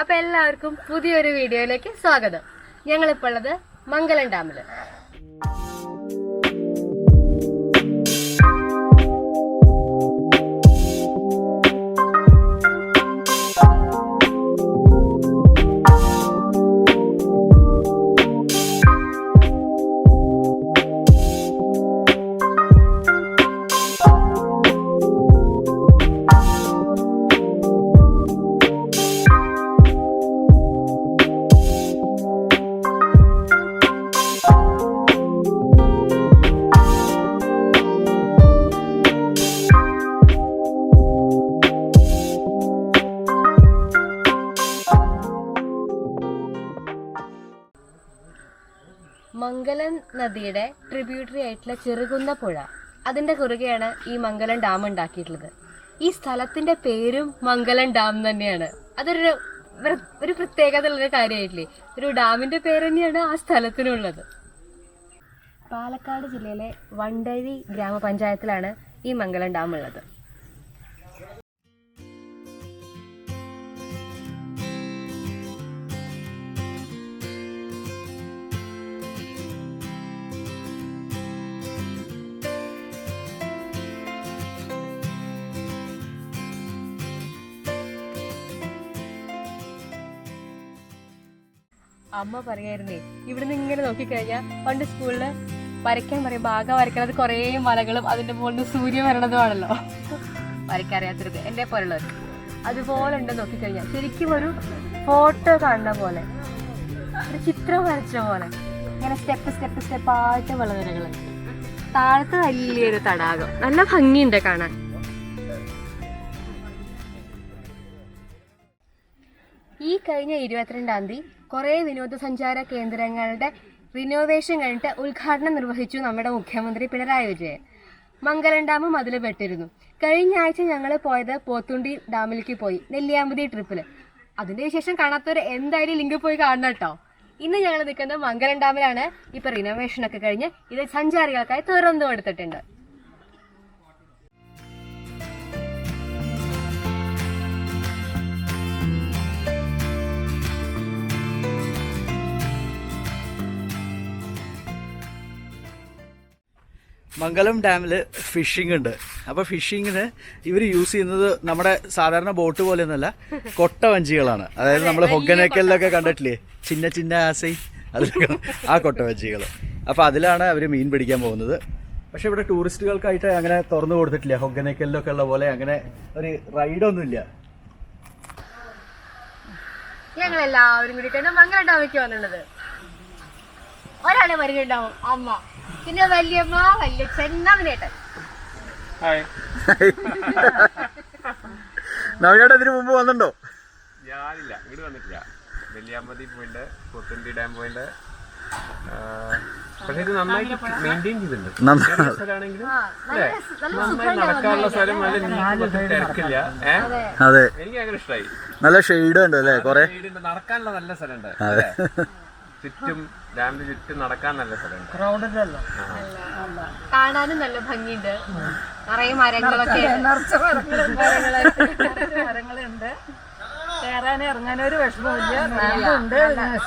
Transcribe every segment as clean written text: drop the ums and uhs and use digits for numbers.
അപ്പൊ എല്ലാവർക്കും പുതിയൊരു വീഡിയോയിലേക്ക് സ്വാഗതം. ഞങ്ങളിപ്പോൾ ഉള്ളത് മംഗലം ഡാമില്. മംഗലം നദിയുടെ ട്രിബ്യൂട്ടറി ആയിട്ടുള്ള ചെറുകുന്ന പുഴ, അതിന്റെ കുറുകെയാണ് ഈ മംഗലം ഡാം ഉണ്ടാക്കിയിട്ടുള്ളത്. ഈ സ്ഥലത്തിന്റെ പേരും മംഗലം ഡാം തന്നെയാണ്. അതൊരു പ്രത്യേകത ഉള്ളൊരു കാര്യമായിട്ടില്ലേ. ഒരു ഡാമിന്റെ പേര് തന്നെയാണ് ആ സ്ഥലത്തിനുള്ളത്. പാലക്കാട് ജില്ലയിലെ വണ്ടഴി ഗ്രാമപഞ്ചായത്തിലാണ് ഈ മംഗലം ഡാം ഉള്ളത്. അമ്മ പറയായിരുന്നേ, ഇവിടുന്ന് ഇങ്ങനെ നോക്കിക്കഴിഞ്ഞാൽ പണ്ട് സ്കൂളില് വരയ്ക്കാൻ പറയുമ്പോൾ ആകെ വരയ്ക്കണത് കുറേ മലകളും അതിന്റെ മുകളിൽ സൂര്യൻ വരണതുമാണല്ലോ. വരയ്ക്കറിയാത്തവർക്ക് എന്റെ പോലുള്ളവർക്ക് അതുപോലെ ഉണ്ട്. നോക്കിക്കഴിഞ്ഞാൽ ശരിക്കും ഒരു ഫോട്ടോ കാണുന്ന പോലെ, ഒരു ചിത്രം വരച്ച പോലെ ഇങ്ങനെ സ്റ്റെപ്പായിട്ട് വളനിരകള്. താഴത്ത് വലിയൊരു തടാകം, നല്ല ഭംഗിയുണ്ട് കാണാൻ. ഈ കഴിഞ്ഞ 22-ാം തീയതി കുറേ വിനോദസഞ്ചാര കേന്ദ്രങ്ങളുടെ റിനോവേഷൻ കഴിഞ്ഞിട്ട് ഉദ്ഘാടനം നിർവഹിച്ചു നമ്മുടെ മുഖ്യമന്ത്രി പിണറായി വിജയൻ. മംഗലം ഡാമും അതിൽ പെട്ടിരുന്നു. കഴിഞ്ഞ ആഴ്ച ഞങ്ങൾ പോയത് പോത്തുണ്ടി ഡാമിലേക്ക് പോയി, നെല്ലിയാമ്പതി ട്രിപ്പില്. അതിന്റെ വിശേഷം കാണാത്തവർ എന്തായാലും ലിങ്ക് പോയി കാണണം കേട്ടോ. ഇന്ന് ഞങ്ങൾ നിൽക്കുന്നത് മംഗലം ഡാമിലാണ്. ഇപ്പൊ റിനോവേഷൻ ഒക്കെ കഴിഞ്ഞ് ഇത് സഞ്ചാരികൾക്കായി തുറന്നു കൊടുത്തിട്ടുണ്ട്. മംഗലം ഡാമിൽ ഫിഷിംഗ് ഉണ്ട്. അപ്പോൾ ഫിഷിങ്ങിന് ഇവർ യൂസ് ചെയ്യുന്നത് നമ്മുടെ സാധാരണ ബോട്ട് പോലെയൊന്നുമല്ല, കൊട്ടവഞ്ചികളാണ്. അതായത് നമ്മൾ ഹൊഗനേക്കലിലൊക്കെ കണ്ടിട്ടില്ലേ, ചിന്ന ആസൈ, അതിലൊക്കെ ആ കൊട്ടവഞ്ചികൾ. അപ്പോൾ അതിലാണ് അവർ മീൻ പിടിക്കാൻ പോകുന്നത്. പക്ഷെ ഇവിടെ ടൂറിസ്റ്റുകൾക്കായിട്ട് അങ്ങനെ തുറന്നു കൊടുത്തിട്ടില്ല. ഹൊഗനേക്കലിലൊക്കെ ഉള്ള പോലെ അങ്ങനെ ഒരു റൈഡൊന്നുമില്ല. ഞങ്ങളെല്ലാവരും കൂടി മംഗലം ഡാമിലേക്ക് വന്നിട്ടുള്ളത്. ഒരാളെ വരുന്നുണ്ടാവും അമ്മ, പിന്നെ വല്യമ്മ, വല്യച്ഛൻ, നവനേട്ടൻ. നവനേട്ടൻ ഇതിനു മുമ്പ് വന്നിട്ടുണ്ടോ? ഞാനില്ല, ഇങ്ങോട്ട് വന്നിട്ടില്ല. നെല്ലിയാമ്പതി പോയിണ്ട്, പോത്തുണ്ടി ഡാം പോയിണ്ട്. പക്ഷെ ഇത് നന്നായിട്ട് മെയിൻറ്റെയിൻ ചെയ്തിട്ടുണ്ട്. സ്ഥലമാണെങ്കിലും നന്നായി നടക്കാനുള്ള സ്ഥലം, നല്ല തിരക്കില്ല. അതെ, എനിക്ക് ഭയങ്കര ഇഷ്ടമായി. നല്ല ഷെയ്ഡ് ഉണ്ട് അല്ലേ, കുറെ നടക്കാനുള്ള നല്ല സ്ഥലമുണ്ട്. ചുറ്റും ഡാമിന് ചുറ്റും നടക്കാൻ നല്ല സ്ഥലമുണ്ട്. കാണാനും നല്ല ഭംഗിയുണ്ട്. നിറയെ മരങ്ങളൊക്കെ, മരങ്ങളുണ്ട്. കയറാനും ഇറങ്ങാനും ഒരു വിഷമമില്ല.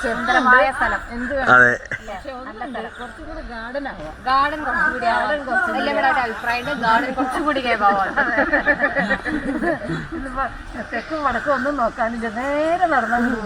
സുന്ദരമായ സ്ഥലം. അതെ, കുറച്ചുകൂടി ഗാർഡൻ ആവാം. ഗാർഡൻ കുറച്ചുകൂടി അഭിപ്രായം, ഗാർഡൻ കുറച്ചുകൂടി കേൾപ്പാവാണ്. ഇതിപ്പോ തെക്കും വടക്കും ഒന്നും നോക്കാനില്ല, നേരെ നടന്നു.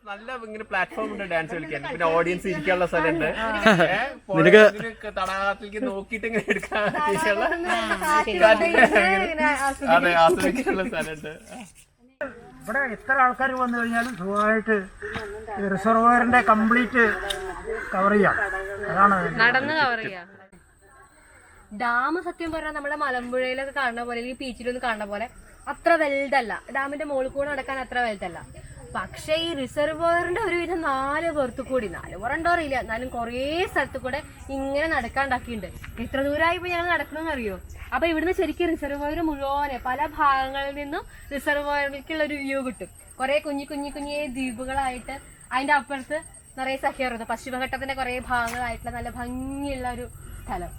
നല്ല ഇങ്ങനെ പ്ലാറ്റ്ഫോം ഉണ്ട് ഡാൻസ് കളിക്കാൻ. പിന്നെ ഓഡിയൻസ് ഇരിക്കാനുള്ള സ്ഥലമുണ്ട്. തടാകത്തിലേക്ക് നോക്കിയിട്ട് ഇങ്ങനെ എടുക്കാൻ അതെ ആസ്വദിക്കാനുള്ള സ്ഥലമുണ്ട്. ഇവിടെ എത്ര ആൾക്കാർ വന്നു കഴിഞ്ഞാലും സുഖമായിട്ട് റിസർവോയറിന്റെ കംപ്ലീറ്റ് കവർ ചെയ്യാം. അതാണ് നടന്ന് കവർ ചെയ്യാം. ഡാം സത്യം പറഞ്ഞാൽ നമ്മുടെ മലമ്പുഴയിലൊക്കെ കാണുന്ന പോലെ അല്ലെങ്കിൽ ബീച്ചിലൊന്നും കാണുന്ന പോലെ അത്ര വലുതല്ല. ഡാമിന്റെ മുകളിൽ കൂടെ നടക്കാൻ അത്ര വലുതല്ല. പക്ഷെ ഈ റിസർവോയറിന്റെ ഒരുവിധം 4 പുറത്തു കൂടി 4 പുറണ്ടോ അറിയില്ല, എന്നാലും കുറേ സ്ഥലത്ത് കൂടെ ഇങ്ങനെ നടക്കാണ്ടാക്കിയിട്ടുണ്ട്. എത്ര ദൂരമായിപ്പോ ഞങ്ങൾ നടക്കണമെന്ന് അറിയോ? അപ്പൊ ഇവിടുന്ന് ശരിക്കും റിസർവോയർ മുഴുവനെ പല ഭാഗങ്ങളിൽ നിന്നും റിസർവോയറിലേക്കുള്ള ഒരു വ്യൂ കിട്ടും. കുറെ കുഞ്ഞു ദ്വീപുകളായിട്ട് അതിന്റെ അപ്പുറത്ത് നിറയെ സഹ്യറുന്നത് പശ്ചിമഘട്ടത്തിന്റെ കുറെ ഭാഗങ്ങളായിട്ടുള്ള നല്ല ഭംഗിയുള്ള ഒരു സ്ഥലം.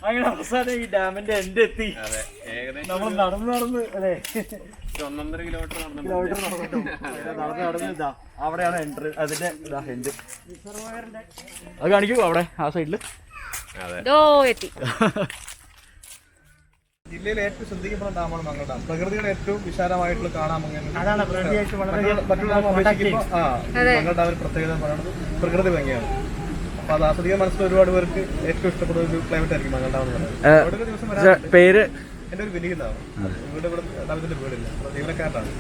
അങ്ങനെ അവസാനം ഈ ഡാമിന്റെ എൻഡ് എത്തി. അതെ ഏകദേശം നമ്മൾ നടന്ന് അല്ലേ 1.5 കിലോമീറ്റർ നടന്ന് ഇതാ അവിടെയാണ് എൻട്രി, അതിന്റെ എൻഡ്. അത് കാണിക്കൂ അവിടെ ആ സൈഡില്. എത്തി. ജില്ലയിലെ ഏറ്റവും ശ്രദ്ധിക്കപ്പെടുന്ന ഡാമാണ് മംഗൾ ഡാം. പ്രകൃതിയുടെ ഏറ്റവും വിശാലമായിട്ടുള്ള കാണാൻ അതാണ് പ്രകൃതിയായിട്ട് വളരെ മംഗൾ ഡാമിന്റെ പ്രത്യേകത പറയുന്നത് പ്രകൃതി ഭംഗിയാണ്. അപ്പൊ അത് ആസ്വദിക്കാൻ മനസ്സിൽ ഒരുപാട് പേർക്ക് ഏറ്റവും ഇഷ്ടപ്പെടുന്ന ഒരു ക്ലൈമറ്റ് ആയിരിക്കും മംഗൾ ഡാം എന്ന് പറയുന്നത്. ദിവസം പേര് എന്റെ ഒരു വിനീതാണ്. ഇവിടെ ഡാമത്തിന്റെ വീടില്ല, ജീവനക്കാരനാണ്.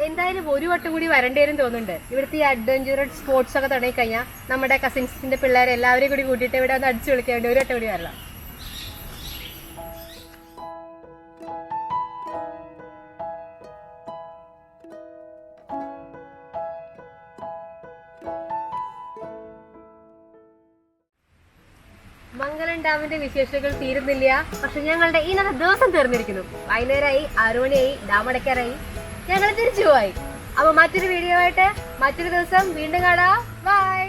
എന്തായാലും ഒരു വട്ടം കൂടി വരേണ്ടി വരും തോന്നുന്നുണ്ട്. ഇവിടുത്തെ ഈ അഡ്വഞ്ചറസ് സ്പോർട്സ് ഒക്കെ തുടങ്ങി കഴിഞ്ഞാൽ നമ്മുടെ കസിൻസിന്റെ പിള്ളേരെ എല്ലാവരെയും കൂടി കൂട്ടിയിട്ട് ഇവിടെ ഒന്ന് അടിച്ചു വിളിക്കാൻ വേണ്ടി ഒരു വട്ടം കൂടി വരണം. മംഗലം ഡാമിന്റെ വിശേഷങ്ങൾ തീരുന്നില്ല. പക്ഷെ ഞങ്ങളുടെ ഇന്നത്തെ ദിവസം തീർന്നിരിക്കുന്നു. വൈകുന്നേരമായി, 6 മണിയായി, ഡാം അടയ്ക്കാറായി, ഞങ്ങൾ തിരിച്ചു പോയി. അപ്പൊ മറ്റൊരു വീഡിയോ ആയിട്ട് മറ്റൊരു ദിവസം വീണ്ടും കാണാം. ബൈ.